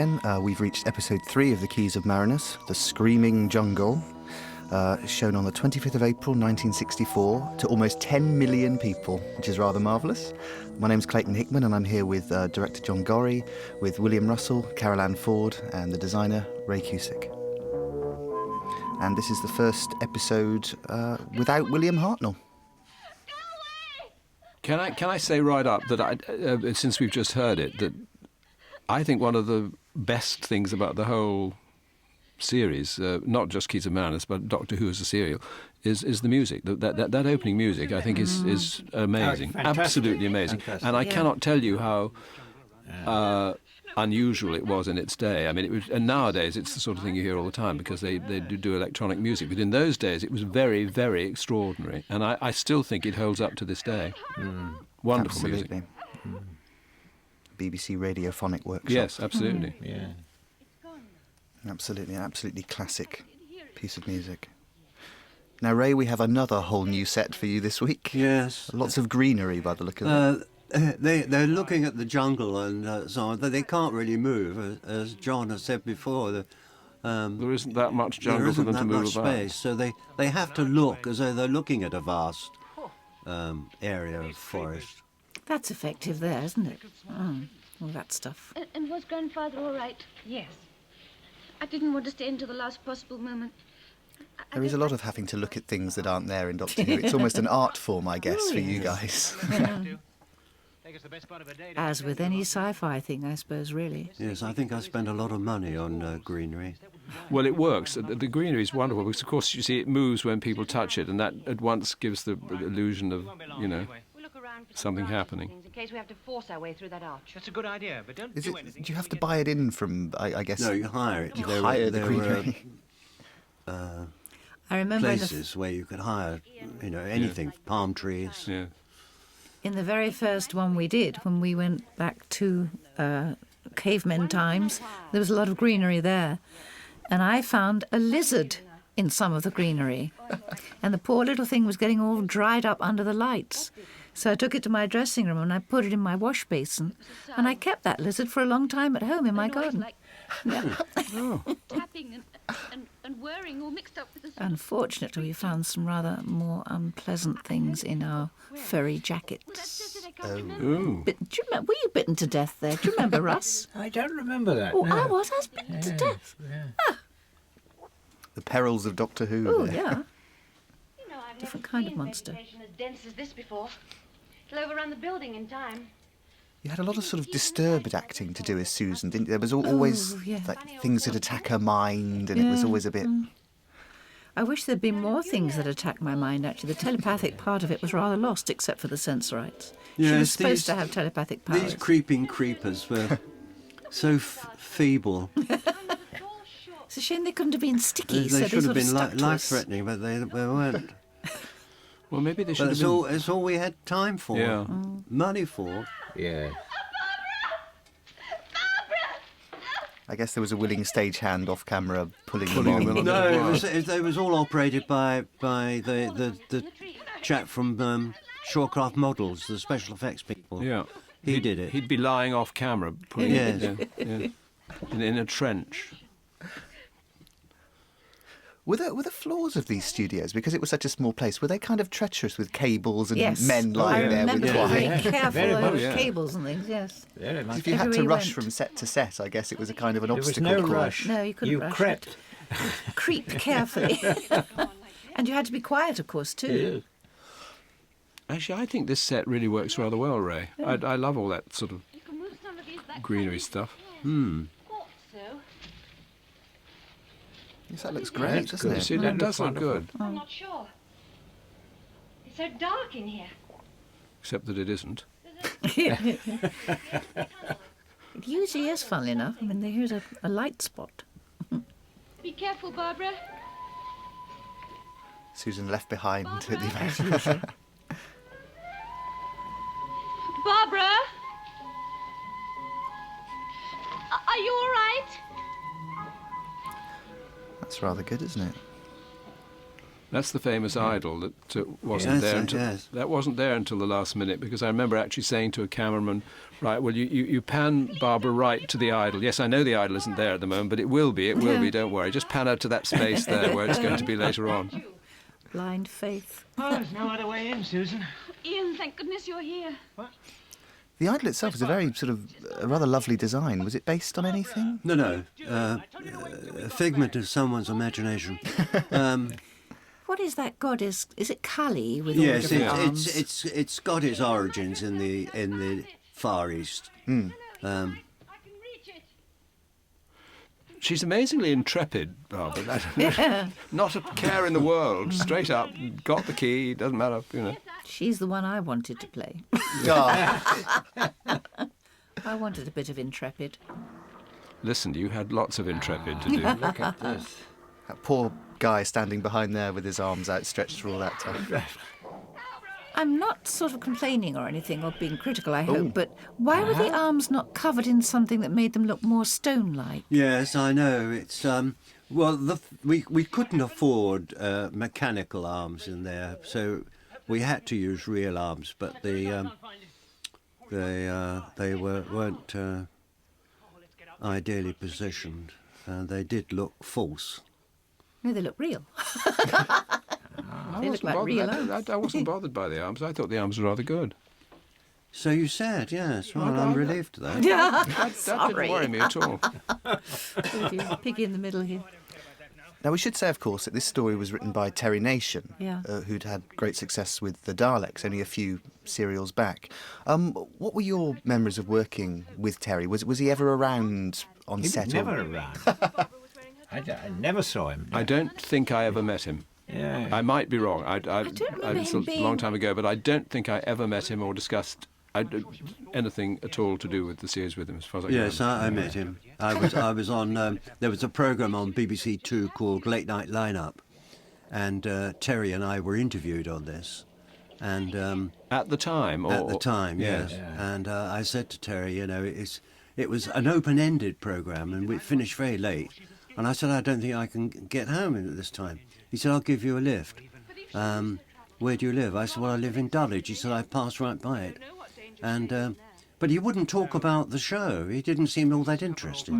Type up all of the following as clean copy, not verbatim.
again. We've reached episode 3 of The Keys of Marinus, The Screaming Jungle, shown on the 25th of April 1964 to almost 10 million people, which is rather marvellous. My name's Clayton Hickman, and I'm here with director John Gorrie, with William Russell, Carole Ford, and the designer Ray Cusick. And this is the first episode without William Hartnell. Can I say right up that since we've just heard it, that I think one of the best things about the whole series, not just Keys of Marinus, but Doctor Who as a serial, is the music. That opening music, I think, is amazing, absolutely amazing. Fantastic. And I cannot tell you how unusual it was in its day. I mean, and nowadays it's the sort of thing you hear all the time because they do electronic music. But in those days it was very, very extraordinary, and I still think it holds up to this day. Wonderful absolutely. Music. BBC Radiophonic Workshop. Yes, absolutely. Yeah. Absolutely classic piece of music. Now, Ray, we have another whole new set for you this week. Yes. Lots of greenery by the look of it. They're looking at the jungle and so on. They can't really move, as John has said before. There isn't that much jungle for them to move about. Space, so they have to look as though they're looking at a vast area of forest. That's effective there, isn't it? All that stuff. And was Grandfather all right? Yes. I didn't want to stay until the last possible moment. There is a lot of having to look at things that aren't there in Doctor Who. It's almost an art form, I guess, for you guys. As with any sci-fi thing, I suppose, really. Yes, I think I spent a lot of money on greenery. Well, it works. The greenery is wonderful because, of course, you see it moves when people touch it, and that at once gives the illusion of, something happening. In case we have to force our way through that arch. That's a good idea, but don't do anything. Do you have to buy it in from, I guess? No, you hire it. You hire the greenery. I remember places where you could hire, anything, palm trees. Yeah. In the very first one we did, when we went back to cavemen times, there was a lot of greenery there. And I found a lizard in some of the greenery. And the poor little thing was getting all dried up under the lights. So I took it to my dressing room and I put it in my wash basin. And I kept that lizard for a long time at home in my garden. Yeah. Tapping and whirring all mixed up with the... Unfortunately, we found some rather more unpleasant things in our furry jackets. Ooh. Were you bitten to death there? Do you remember, Russ? I don't remember that. Oh, no. I was bitten to death. Yeah. Ah. The perils of Doctor Who. Oh, there. yeah. I've Different never kind of seen monster. vegetation as dense as this before. It'll overrun the building in time. You had a lot of sort of disturbed acting to do as Susan, didn't you? There was always things that attack her mind, and it was always a bit... I wish there'd been more things that attacked my mind, actually. The telepathic part of it was rather lost, except for the sensorites. She was supposed to have telepathic powers. These creeping creepers were so feeble. It's a shame they couldn't have been sticky. They should have been stuck to us. life-threatening, but they weren't. Well, maybe they should But have been... it's all we had time for, Yeah. money for. Yeah. I guess there was a willing stagehand off camera pulling them on. No, it was all operated by the chap from Shawcraft Models, the special effects people. Yeah. He did it. He'd be lying off camera, putting Yes. in a trench. Were the floors of these studios, because it was such a small place, were they kind of treacherous with cables and Yes. men lying there with I remember twine? being very careful Very over much. cables and things, yes. Very much. If you had to Everywhere rush you went. from set to set, I guess it was a kind of an There was obstacle no course. rush. No, you couldn't You rush. crept. Creep carefully. And you had to be quiet, of course, too. Actually, I think this set really works rather well, Ray. I love all that sort of You can move some of these back greenery stuff. Thought so. Yes, that looks great, doesn't You it? see, that does look wonderful. good, I'm not sure. It's so dark in here. except that it isn't. It usually is, funnily enough. I mean, here's a light spot. Be careful, Barbara. Susan left behind at the As event. usual. Barbara? Are you all right? That's rather good, isn't it? That's the famous idol that wasn't Yes, there until yes. that wasn't there until the last minute, because I remember actually saying to a cameraman, right, well, you pan Barbara right to the idol. Yes, I know the idol isn't there at the moment, but it will be, don't worry. Just pan her to that space there where it's going to be later on. Blind faith. Oh, there's no other way in, Susan. Ian, thank goodness you're here. The idol itself is a very sort of a rather lovely design. Was it based on anything? No. A figment of someone's imagination. What is that goddess? Is it Kali with Yes, all the different arms? it's got its origins in the Far East. I can reach it. She's amazingly intrepid, Barbara. Not a care in the world. Straight up, got the key, doesn't matter, you know. She's the one I wanted to play. Ah, I wanted a bit of intrepid. Listen, you had lots of intrepid to do. Look at this. that poor guy standing behind there with his arms outstretched for all that time. I'm not sort of complaining or anything or being critical, I hope, but why were the arms not covered in something that made them look more stone-like? Yes, I know. It's we couldn't afford mechanical arms in there, so we had to use real arms. But they weren't ideally positioned, and they did look false. No, they look real. They look like bothered. real arms. I wasn't bothered by the arms. I thought the arms were rather good. So you said, yes. Well, I'm relieved to that. That Sorry. didn't worry me at all. Oh dear, piggy in the middle here. Now, we should say, of course, that this story was written by Terry Nation, Yeah. who'd had great success with the Daleks only a few serials back. What were your memories of working with Terry? Was he ever around on He was set? never around. I never saw him. I don't think I ever met him. Yeah. I might be wrong. don't remember It's him a being- long time ago, but I don't think I ever met him or discussed anything at all to do with the series with him, as far as I can Yes, remember. I met him. I was on. There was a program on BBC Two called Late Night Lineup, and Terry and I were interviewed on this. And At the time? at the time, yes. And I said to Terry, you know, it was an open-ended program, and we finished very late. And I said, I don't think I can get home at this time. He said, I'll give you a lift. Where do you live? I said, well, I live in Dulwich. He said, I passed right by it. And but he wouldn't talk about the show. He didn't seem all that interested.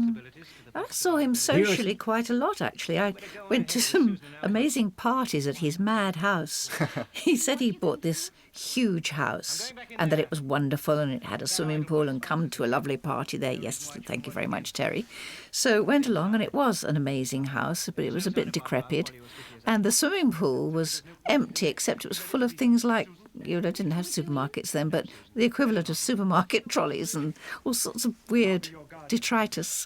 I saw him socially quite a lot, actually. I went to some amazing parties at his mad house. He said he bought this huge house and that it was wonderful and it had a swimming pool and come to a lovely party there. Yes, thank you very much, Terry. So went along and it was an amazing house, but it was a bit decrepit. And the swimming pool was empty, except it was full of things like, you know, didn't have supermarkets then, but the equivalent of supermarket trolleys and all sorts of weird detritus.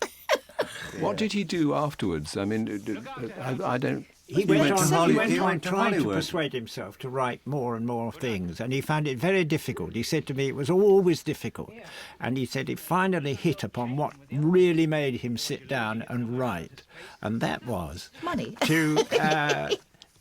What did he do afterwards? I mean, I don't... He went went to on, Holly- he went he on went to trying to Hollywood. persuade himself to write more and more things, and he found it very difficult. He said to me it was always difficult. And he said he finally hit upon what really made him sit down and write, and that was Money. to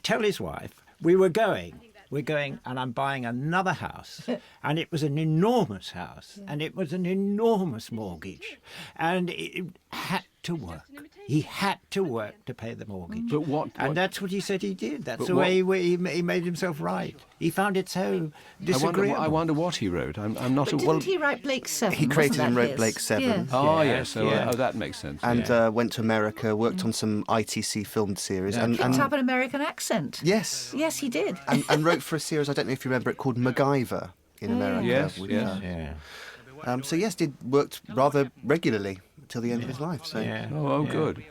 tell his wife, we're going, and I'm buying another house. And it was an enormous house, and it was an enormous mortgage, and it had to work. He had to work to pay the mortgage. But what- And that's what he said he did. That's But the way he made himself write. He found it so disagreeable. I wonder what he wrote. I'm not... But didn't he write Blake Seven? He created Wasn't and that wrote his? Blake Seven. Yes. Oh, Yes, yes. So, yeah. that makes sense. And went to America, worked on some ITC filmed series. And Picked up an American accent. yes, Yes, he did. and wrote for a series, I don't know if you remember it, called MacGyver in America. Yes, with, yes. Yeah. So yes, worked rather regularly till the end of his life. So Yeah. Oh, yeah. good.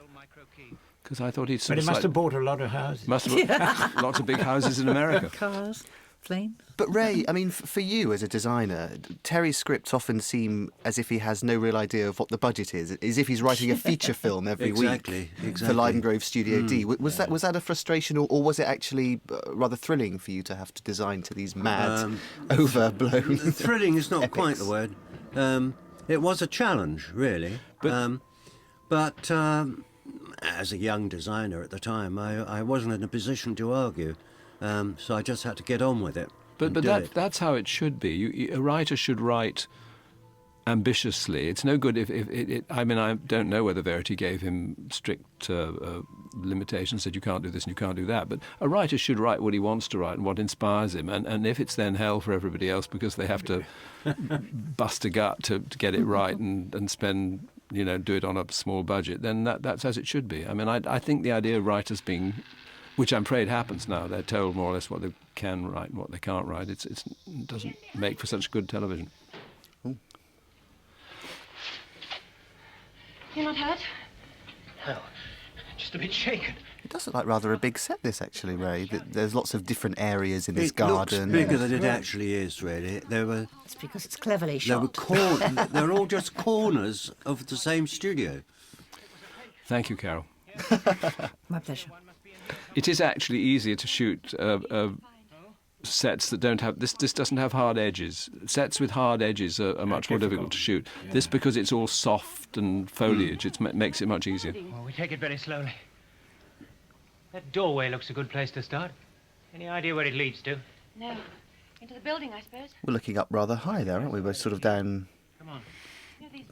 Because I thought he'd But sort he of... must have bought a lot of houses. Must have lots of big houses in America. Cars, planes. But Ray, I mean, for you as a designer, Terry's scripts often seem as if he has no real idea of what the budget is, as if he's writing a feature film every Exactly, week exactly. for Leiden Grove Studio D. Was that a frustration, or was it actually rather thrilling for you to have to design to these mad, overblown? Thrilling is not quite epics? the word. It was a challenge, really. But as a young designer at the time, I wasn't in a position to argue. So I just had to get on with it. But and do it. that's how it should be. A writer should write ambitiously. It's no good if I mean, I don't know whether Verity gave him strict limitations, said you can't do this and you can't do that. But a writer should write what he wants to write and what inspires him. And if it's then hell for everybody else because they have to bust a gut to get it right and spend, do it on a small budget, then that's as it should be. I mean, I think the idea of writers being, which I'm afraid happens now, they're told more or less what they can write and what they can't write. It doesn't make for such good television. You're not hurt? No, just a bit shaken. It does look like rather a big set, this, actually, Ray. There's lots of different areas in this It garden. looks bigger than it actually is, really. It's because it's cleverly There were shot. they're all just corners of the same studio. Thank you, Carole. My pleasure. It is actually easier to shoot sets that don't have... This doesn't have hard edges. Sets with hard edges are much more difficult to shoot. Yeah. This, because it's all soft and foliage, it makes it much easier. Well, we take it very slowly. That doorway looks a good place to start. Any idea where it leads to? No. Into the building, I suppose. We're looking up rather high there, aren't we? We're sort of down... Come on.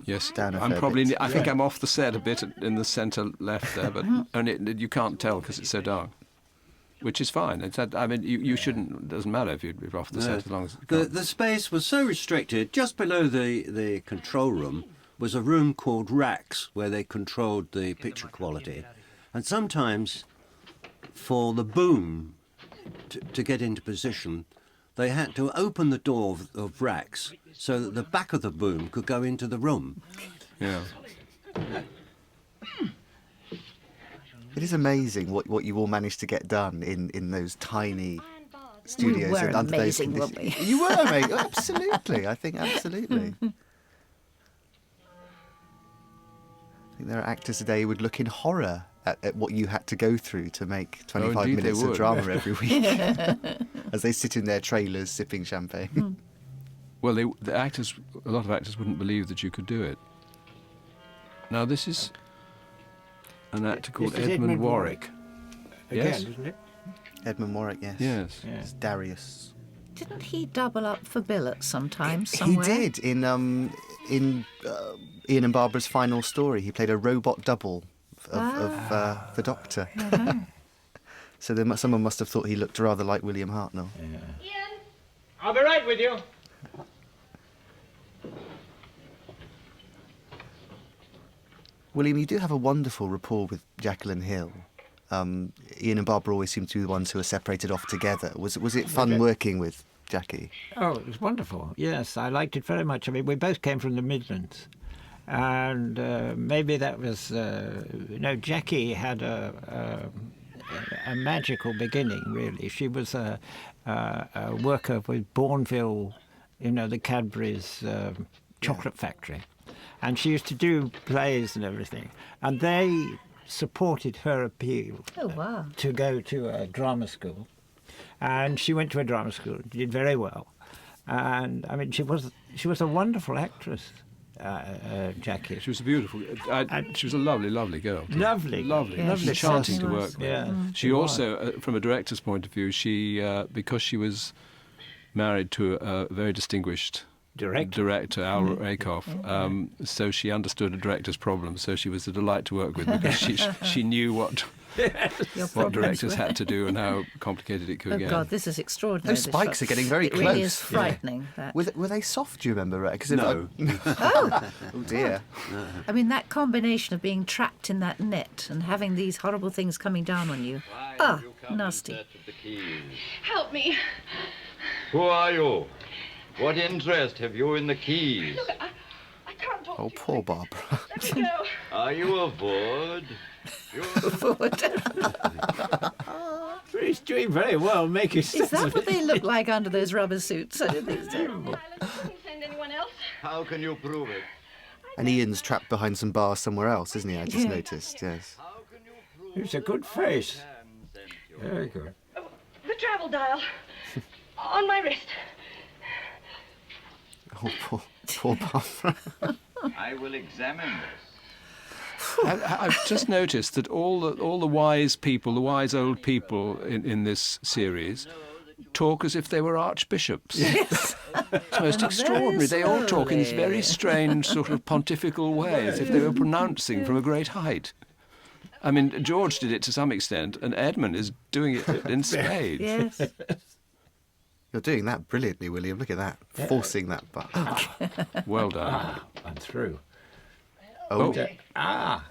Yes, down a I'm fair probably... bit. I think I'm off the set a bit in the centre left there, but only you can't tell because it's so dark. Which is fine. You shouldn't... It doesn't matter if you're off the set as long as... The space was so restricted. Just below the control room was a room called racks where they controlled the picture quality. And sometimes, for the boom to get into position, they had to open the door of racks so that the back of the boom could go into the room. Yeah. It is amazing what you all managed to get done in those tiny studios. We were and under amazing, those weren't we? You were amazing. Absolutely. I think absolutely. I think there are actors today who would look in horror at what you had to go through to make 25 indeed minutes they of would. drama every week as they sit in their trailers sipping champagne. Well, a lot of actors wouldn't believe that you could do it. Now, this is an actor called This is Edmund Warwick. Again, Yes? isn't it? Edmund Warwick, yes. Yes. It's Darius. Didn't he double up for Billet sometimes He somewhere? did in Ian and Barbara's final story. He played a robot double of the Doctor. So someone must have thought he looked rather like William Hartnell. Ian! I'll be right with you. William, you do have a wonderful rapport with Jacqueline Hill. Ian and Barbara always seem to be the ones who are separated off together. Was it fun working with Jackie? Oh, it was wonderful. Yes, I liked it very much. I mean, we both came from the Midlands. And maybe that was... Jackie had a magical beginning, really. She was a worker with Bourneville, the Cadbury's chocolate factory. And she used to do plays and everything. And they supported her appeal to go to a drama school. And she went to a drama school, did very well. And, I mean, she was a wonderful actress, Jackie. She was a beautiful... she was a lovely, lovely girl. Lovely. Lovely. Yeah, she Enchanting to certainly work was. with. Yeah. She also, from a director's point of view, because she was married to a very distinguished... Director Al Rakoff. So she understood a director's problems. So she was a delight to work with because she knew what directors had to do and how complicated it could Oh, get. God, this is extraordinary. Those spikes are getting very It close. really is frightening. That. Were they soft, do you remember, Ray? No. Oh, dear. I mean, that combination of being trapped in that net and having these horrible things coming down on you. Nasty. Help me. Who are you? What interest have you in the keys? Look, I can't talk Oh, to you. poor Barbara. Let me go. Are you a Ford? He's doing very well, making sense Is that of what it. they look like under those rubber suits? I don't think so. I wouldn't send anyone else. How can you prove it? And Ian's trapped behind some bars somewhere else, isn't he? I just Yeah. noticed, yes. How can you prove It's a good face. Sam sent you? Very good. Oh, the travel dial. On my wrist. Oh, poor Barbara. I will examine this. I've just noticed that all the wise people, the wise old people in this series, talk as if they were archbishops. Yes. It's most extraordinary. They all talk in this very strange sort of pontifical way, as if they were pronouncing from a great height. I mean, George did it to some extent, and Edmund is doing it in spades. Yes. You're doing that brilliantly, William. Look at that. Forcing that button. Well done. I'm through. Oh. Ah.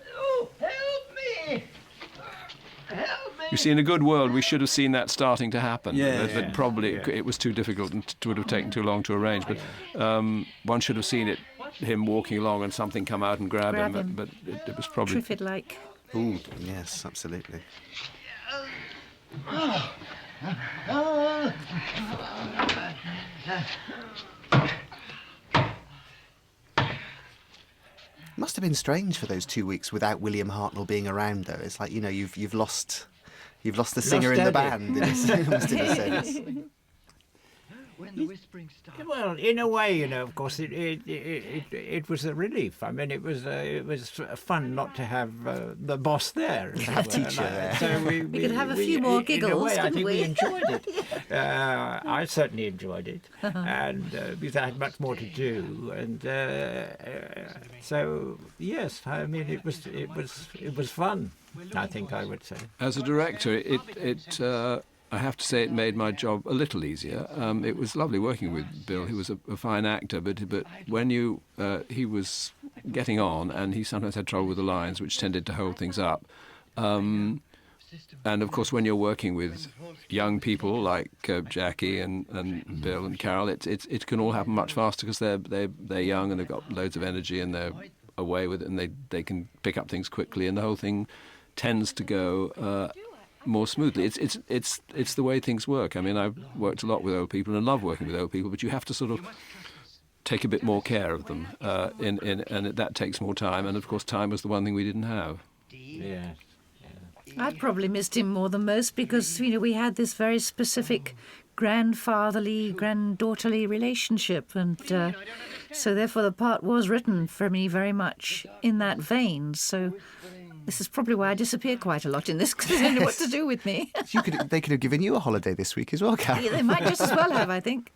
You see, in a good world, we should have seen that starting to happen. Yeah. But probably it was too difficult and it would have taken too long to arrange. But one should have seen him walking along and something come out and grab him. But it was probably... Triffid-like. Ooh, yes, absolutely. Must have been strange for those 2 weeks without William Hartnell being around, though. It's like, you know, you've lost the singer in the band, almost in a sense. When the whispering starts. Well, in a way, you know, of course, it was a relief. I mean, it was fun not to have the boss there. To have teacher there. So we could have a few more giggles, in a way, I couldn't think we? we enjoyed it. I certainly enjoyed it, and because I had much more to do, and so yes, I mean, it was fun. I think I would say. As a director, I have to say it made my job a little easier. It was lovely working with Bill. He was a fine actor, but when he was getting on, and he sometimes had trouble with the lines, which tended to hold things up. And of course, when you're working with young people like Jackie and Bill and Carole, it can all happen much faster because they're young and they've got loads of energy and they're away with it and they can pick up things quickly, and the whole thing tends to go more smoothly. It's the way things work. I mean, I've worked a lot with old people and love working with old people, but you have to sort of take a bit more care of them, and that takes more time. And of course, time was the one thing we didn't have. Yeah. I probably missed him more than most because, you know, we had this very specific grandfatherly, granddaughterly relationship, and so therefore the part was written for me very much in that vein. So this is probably why I disappear quite a lot in this, because they don't know what to do with me. They could have given you a holiday this week as well, Carole. Yeah, they might just as well have, I think.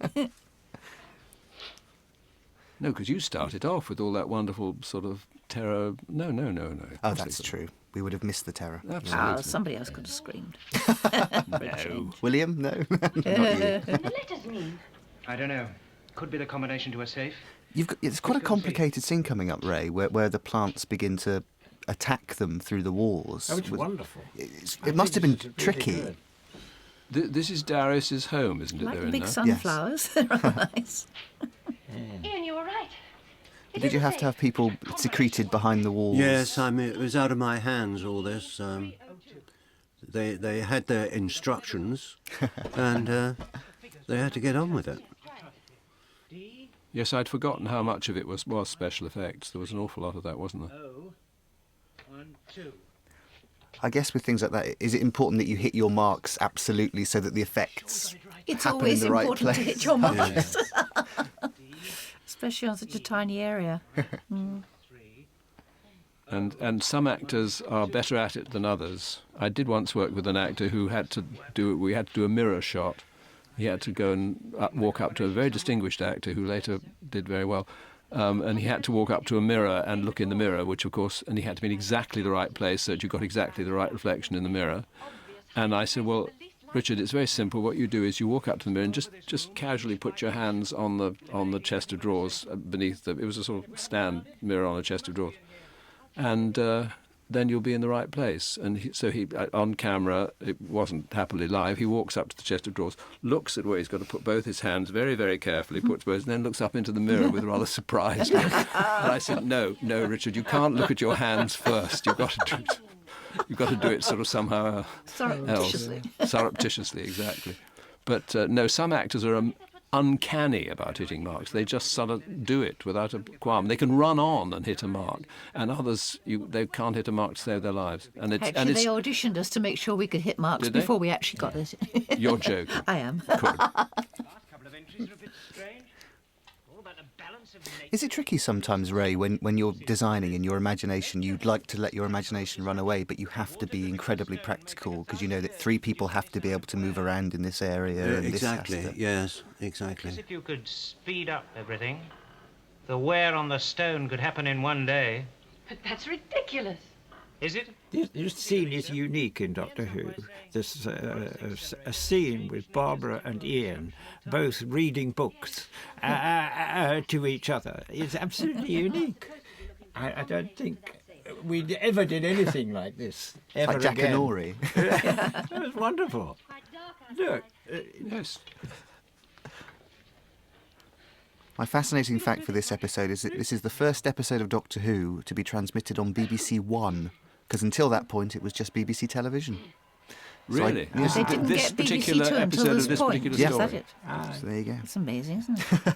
No, because you started off with all that wonderful sort of terror. No. Oh, that's true. We would have missed the terror. Absolutely. Oh, somebody else could have screamed. No. William, no. Not you. The letters mean? I don't know. Could be the combination to a safe. It's quite a complicated scene coming up, Ray, where the plants begin to attack them through the walls. Oh, it's wonderful. It must have been tricky. This is Darius's home, isn't it? Like They're in big there? sunflowers. They're rather nice. Ian, you were right. Did you have to have people secreted behind the walls? Yes, I mean, it was out of my hands, all this. They had their instructions, and they had to get on with it. Yes, I'd forgotten how much of it was special effects. There was an awful lot of that, wasn't there? 1, 2. I guess with things like that, is it important that you hit your marks absolutely so that the effects It's happen always in the right important place? to hit your marks. Especially on such a tiny area. And some actors are better at it than others. I did once work with an actor who we had to do a mirror shot. He had to go and walk up to a very distinguished actor who later did very well. And he had to walk up to a mirror and look in the mirror, which of course, and he had to be in exactly the right place so that you got exactly the right reflection in the mirror. And I said, well, Richard, it's very simple. What you do is you walk up to the mirror and just casually put your hands on the chest of drawers beneath it was a sort of stand mirror on a chest of drawers. And then you'll be in the right place. And so he, on camera, it wasn't happily live, he walks up to the chest of drawers, looks at where he's got to put both his hands very, very carefully, puts both, and then looks up into the mirror with a rather surprised look. And I said, no, Richard, you can't look at your hands first. You've got to do it sort of somehow Surreptitiously. else. Surreptitiously, exactly. But no, some actors are uncanny about hitting marks. They just sort of do it without a qualm. They can run on and hit a mark, and others, they can't hit a mark to save their lives. And They auditioned us to make sure we could hit marks Did they? before we actually got it. You're joking. I am. Cool. Last couple of entries are a bit strange. All about the balance of nature. Is it tricky sometimes, Ray, when you're designing in your imagination, you'd like to let your imagination run away, but you have to be incredibly practical because you know that 3 people have to be able to move around in this area. And Exactly, this has to... yes, exactly. As if you could speed up everything. The wear on the stone could happen in one day. But that's ridiculous. Is it? This scene is unique in Doctor Who. There's a scene with Barbara and Ian both reading books to each other. It's absolutely unique. I don't think we ever did anything like this ever Like Jack again. and Ori. It was wonderful. Look, Yes. My fascinating fact for this episode is that this is the first episode of Doctor Who to be transmitted on BBC One, because until that point it was just BBC Television. So Really? yes, They didn't This get particular BBC Two until episode this of this point. particular Yeah. Is story. that it? so there you go. It's amazing, isn't it?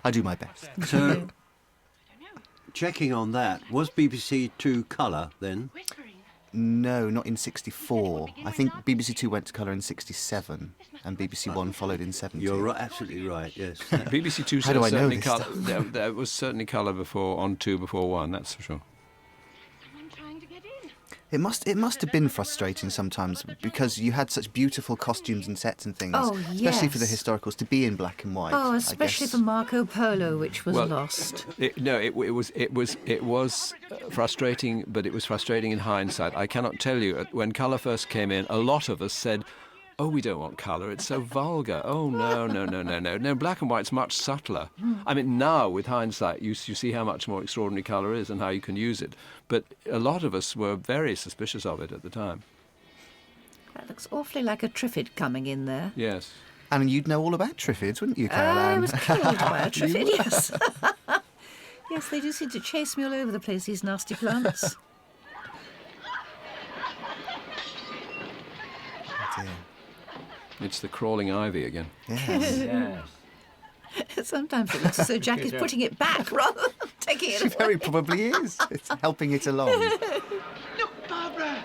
I do my best. So, checking on that, was BBC Two colour then? No, not in 64. I think BBC Two went to colour in 67, and BBC One followed in 70. You're right, absolutely right, yes. BBC Two How do I know certainly this colour. stuff? There was certainly colour on 2 before 1. That's for sure. I'm trying to get in. It must have been frustrating sometimes because you had such beautiful costumes and sets and things, Oh, especially for the yes. historicals, to be in black and white. Oh, I especially guess. for Marco Polo, which was Well, lost. It was frustrating, but it was frustrating in hindsight. I cannot tell you, when colour first came in, a lot of us said, "Oh, we don't want colour, it's so vulgar. Oh, no. No, black and white's much subtler." I mean, now, with hindsight, you see how much more extraordinary colour is and how you can use it. But a lot of us were very suspicious of it at the time. That looks awfully like a Triffid coming in there. Yes. And you'd know all about Triffids, wouldn't you, Carole I Ann? was killed by a Triffid, yes. Yes, they do seem to chase me all over the place, these nasty plants. Oh, dear. It's the crawling ivy again. Yes. yes. Sometimes it looks as though Jack is putting it back rather than taking it It very away. probably is. It's helping it along. Look, Barbara!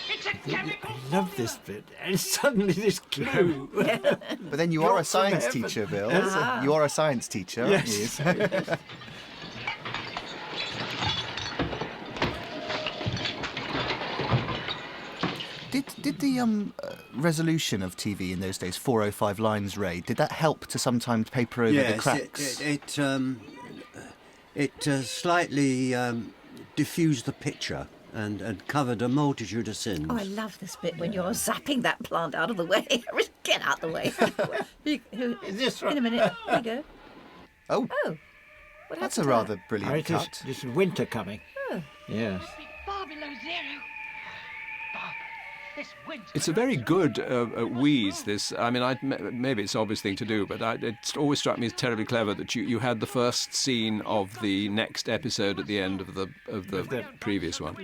It's a chemical. I love this bit. And suddenly this clue. But then you are a Drops from science heaven. teacher, Bill. You are a science teacher, aren't you? Yes. So- Did the resolution of TV in those days, 405 lines, Ray, did that help to sometimes paper over the Yes, cracks? it slightly diffused the picture and covered a multitude of sins. Oh, I love this bit when you're zapping that plant out of the way. Get out the way. Is this In a minute. There you go. Oh, Oh, what that's a happened to rather Oh, brilliant it is, cut. this is winter coming. Oh. Yes. Far below zero. Barbara, this winter. It's a very good wheeze, this. I mean, maybe it's an obvious thing to do, but it always struck me as terribly clever that you had the first scene of the next episode at the end of the previous one.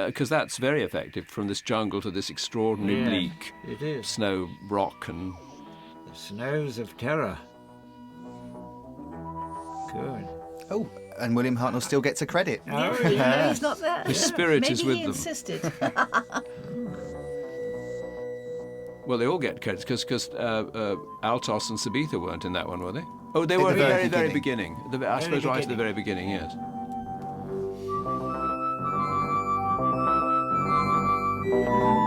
Because that's very effective, from this jungle to this extraordinary Yeah, bleak it is. snow rock and... The snows of terror. Good. Oh, and William Hartnell still gets a credit. No, he's not there. His spirit Maybe is with he them. insisted. Well, they all get credits, because Altos and Sabitha weren't in that one, were they? Oh, they At were the at the very very beginning. beginning. I suppose right at the very beginning, yes. Good.